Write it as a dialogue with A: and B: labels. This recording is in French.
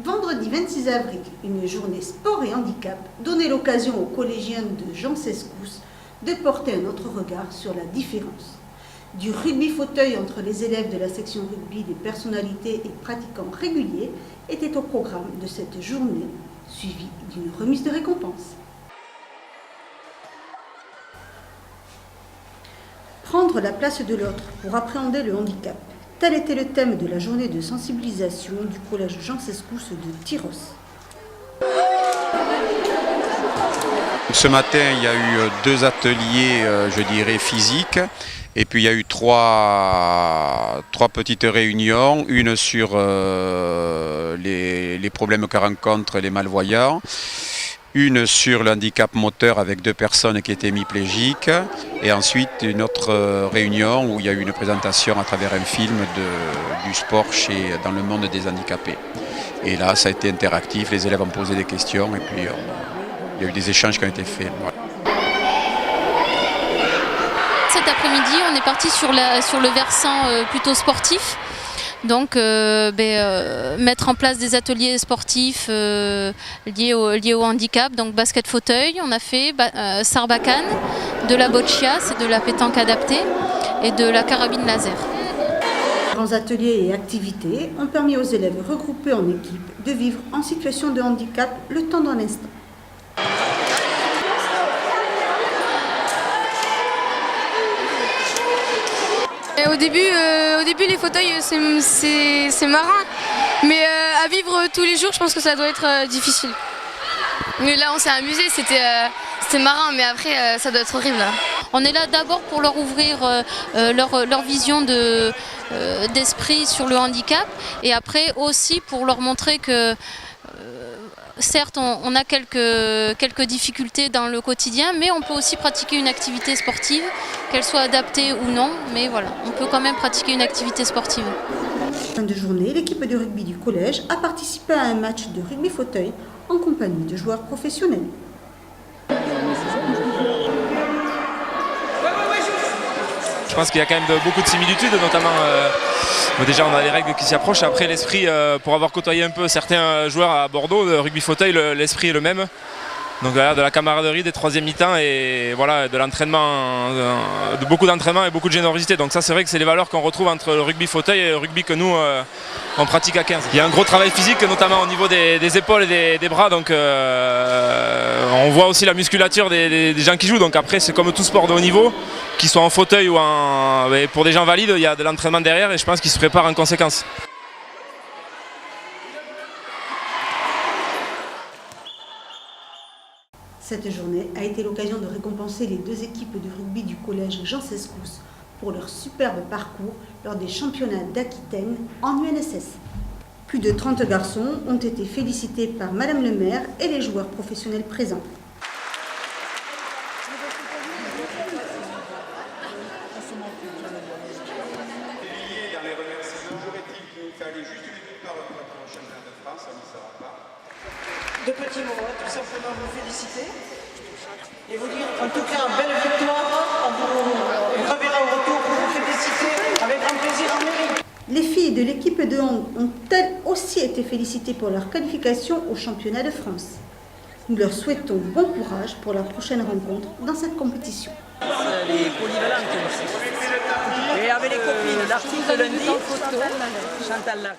A: Vendredi 26 avril, une journée sport et handicap donnait l'occasion aux collégiens de Jean Sescous de porter un autre regard sur la différence. Du rugby fauteuil entre les élèves de la section rugby des personnalités et pratiquants réguliers était au programme de cette journée, suivie d'une remise de récompense. Prendre la place de l'autre pour appréhender le handicap. Tel était le thème de la journée de sensibilisation du collège Jean Sescous de Tyrosse.
B: Ce matin, il y a eu 2 ateliers, je dirais, physiques. Et puis il y a eu trois petites réunions, une sur les problèmes que rencontrent les malvoyants, une sur le handicap moteur avec 2 personnes qui étaient hémiplégiques, et ensuite une autre réunion où il y a eu une présentation à travers un film du sport dans le monde des handicapés. Et là, ça a été interactif, les élèves ont posé des questions et puis il y a eu des échanges qui ont été faits. Voilà.
C: Cet après-midi, on est parti sur le versant plutôt sportif. Donc mettre en place des ateliers sportifs liés au handicap, donc basket fauteuil, on a fait sarbacane, de la boccia, c'est de la pétanque adaptée, et de la carabine laser.
A: Grands ateliers et activités ont permis aux élèves regroupés en équipe de vivre en situation de handicap le temps d'un instant.
D: Au début, les fauteuils, c'est marrant, mais à vivre tous les jours, je pense que ça doit être difficile. Mais là, on s'est amusé, c'était marrant, mais après, ça doit être horrible. Là.
C: On est là d'abord pour leur ouvrir leur vision d'esprit sur le handicap, et après aussi pour leur montrer que certes, on a quelques difficultés dans le quotidien, mais on peut aussi pratiquer une activité sportive, qu'elle soit adaptée ou non, mais voilà, on peut quand même pratiquer une activité sportive.
A: Fin de journée, l'équipe de rugby du collège a participé à un match de rugby fauteuil en compagnie de joueurs professionnels.
E: Je pense qu'il y a quand même beaucoup de similitudes, notamment déjà on a les règles qui s'y approchent. Après l'esprit, pour avoir côtoyé un peu certains joueurs à Bordeaux, de rugby fauteuil, l'esprit est le même. Donc voilà, de la camaraderie, des 3e mi-temps et voilà, de l'entraînement, de beaucoup d'entraînement et beaucoup de générosité. Donc ça c'est vrai que c'est les valeurs qu'on retrouve entre le rugby fauteuil et le rugby que nous on pratique à 15. Il y a un gros travail physique, notamment au niveau des épaules et des bras. Donc on voit aussi la musculature des gens qui jouent. Donc après c'est comme tout sport de haut niveau, qu'ils soient en fauteuil ou pour des gens valides, il y a de l'entraînement derrière et je pense qu'ils se préparent en conséquence.
A: Cette journée a été l'occasion de récompenser les 2 équipes de rugby du collège Jean Sescous pour leur superbe parcours lors des championnats d'Aquitaine en UNSS. Plus de 30 garçons ont été félicités par Madame le maire et les joueurs professionnels présents.
F: De petits mots, tout simplement vous féliciter et vous dire en tout cas belle victoire. On vous reverra au retour pour vous féliciter avec grand plaisir en mairie.
A: Les filles de l'équipe de hand ont elles aussi été félicitées pour leur qualification au championnat de France. Nous leur souhaitons bon courage pour la prochaine rencontre dans cette compétition.
G: Les polyvalentes aussi. Et avec les copines, l'artiste lundi, Chantal Larrey.